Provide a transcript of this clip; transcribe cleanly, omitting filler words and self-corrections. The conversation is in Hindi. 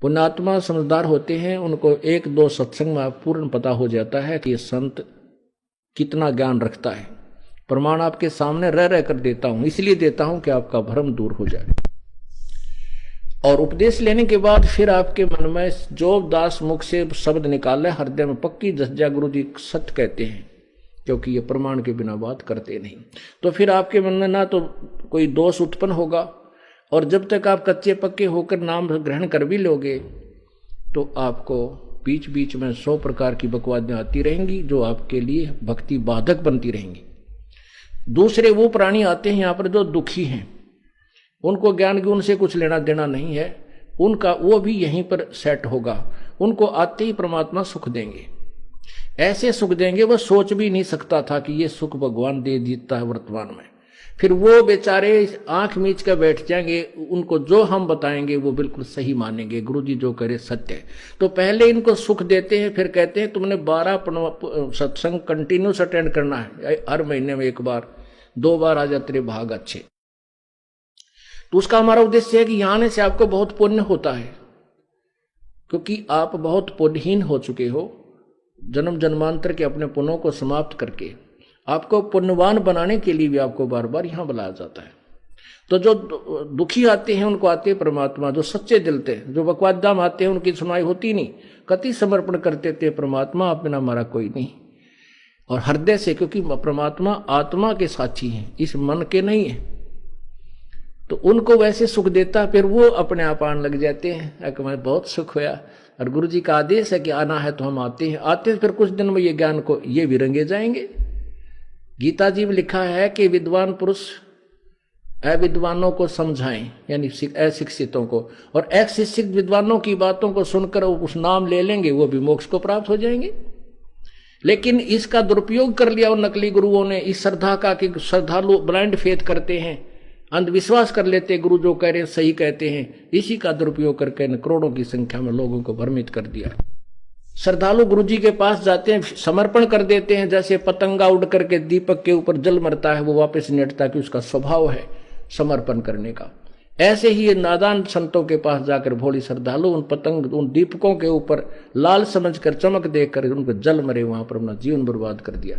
पुण्यात्मा समझदार होते हैं, उनको एक दो सत्संग में पूर्ण पता हो जाता है कि ये संत कितना ज्ञान रखता है। प्रमाण आपके सामने रह रह कर देता हूं, इसलिए देता हूं कि आपका भ्रम दूर हो जाए। और उपदेश लेने के बाद फिर आपके मन में जो दास मुख से शब्द निकाले हृदय में पक्की जज्जा गुरु जी सत्य कहते हैं, क्योंकि ये प्रमाण के बिना बात करते नहीं। तो फिर आपके मन में ना तो कोई दोष उत्पन्न होगा, और जब तक आप कच्चे पक्के होकर नाम ग्रहण कर भी लोगे तो आपको बीच बीच में 100 प्रकार की बकवादें आती रहेंगी जो आपके लिए भक्ति बाधक बनती रहेंगी। दूसरे वो प्राणी आते हैं यहाँ पर जो दुखी हैं, उनको ज्ञान गुण से कुछ लेना देना नहीं है, उनका वो भी यहीं पर सेट होगा। उनको आते ही परमात्मा सुख देंगे, ऐसे सुख देंगे वो सोच भी नहीं सकता था कि ये सुख भगवान दे देता है वर्तमान में। फिर वो बेचारे आंख मीच कर बैठ जाएंगे, उनको जो हम बताएंगे वो बिल्कुल सही मानेंगे, गुरु जी जो करे सत्य है। तो पहले इनको सुख देते हैं, फिर कहते हैं तुमने 12 सत्संग कंटिन्यूस अटेंड करना है, हर महीने में 1 बार 2 बार आ जा तेरे भाग अच्छे। तो उसका हमारा उद्देश्य है कि यहाँ आने से आपको बहुत पुण्य होता है, क्योंकि आप बहुत पुण्यहीन हो चुके हो। जन्म जन्मांतर के अपने पुण्यों को समाप्त करके आपको पुण्यवान बनाने के लिए भी आपको बार बार यहाँ बुलाया जाता है। तो जो दुखी आते हैं उनको आते हैं परमात्मा, जो सच्चे दिल थे, जो बकवादाम आते हैं उनकी सुनाई होती नहीं, कति समर्पण करते थे परमात्मा आप बिना हमारा कोई नहीं, और हृदय से, क्योंकि परमात्मा आत्मा के साक्षी हैं, इस मन के नहीं है। तो उनको वैसे सुख देता, फिर वो अपने आप आने लग जाते हैं कि मैं बहुत सुख हुआ, और गुरु जी का आदेश है कि आना है तो हम आते हैं। आते हैं फिर कुछ दिन में ये ज्ञान को ये भी रंगे जाएंगे। गीता जी में लिखा है कि विद्वान पुरुष अविद्वानों को समझाएं, यानी अशिक्षितों को, और अशिक्षित विद्वानों की बातों को सुनकर उस नाम ले लेंगे, वो भी मोक्ष को प्राप्त हो जाएंगे। लेकिन इसका दुरुपयोग कर लिया उन नकली गुरुओं ने, इस श्रद्धा का कि श्रद्धालु ब्लाइंड फेथ करते हैं, अंधविश्वास कर लेते, गुरु जो कह रहे हैं सही कहते हैं, इसी का दुरुपयोग करके करोड़ों की संख्या में लोगों को भ्रमित कर दिया। श्रद्धालु गुरु जी के पास जाते हैं, समर्पण कर देते हैं, जैसे पतंगा उड़ करके दीपक के ऊपर जल मरता है वो वापस निकलता, कि उसका स्वभाव है समर्पण करने का। ऐसे ही ये नादान संतों के पास जाकर भोली श्रद्धालु उन दीपकों के ऊपर लाल समझकर चमक देखकर उनको जल मरे, वहां पर अपना जीवन बर्बाद कर दिया।